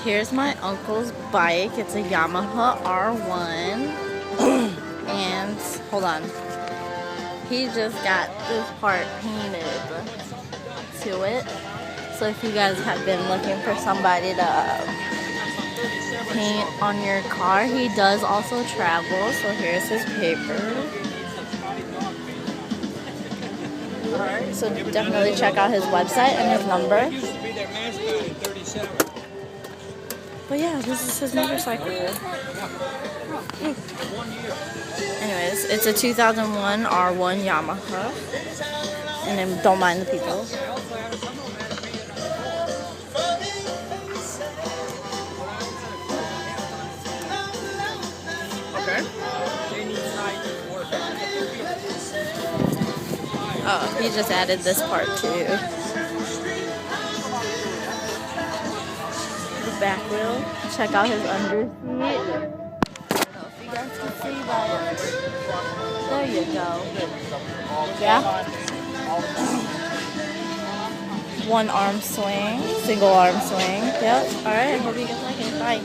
Here's my uncle's bike. It's a Yamaha R1. And, hold on. He just got this part painted to it. So if you guys have been looking for somebody to paint on your car, he does also travel. So here's his paper. So definitely check out his website and his number. But yeah, this is his motorcycle. Anyways, it's a 2001 R1 Yamaha. And then don't mind the people. Oh, he just added this part too. The back wheel. Check out his underseat. I don't know if you guys can see that. There you go. Yeah? One arm swing. Single arm swing. Yep. Alright, I hope you guys like it. Bye.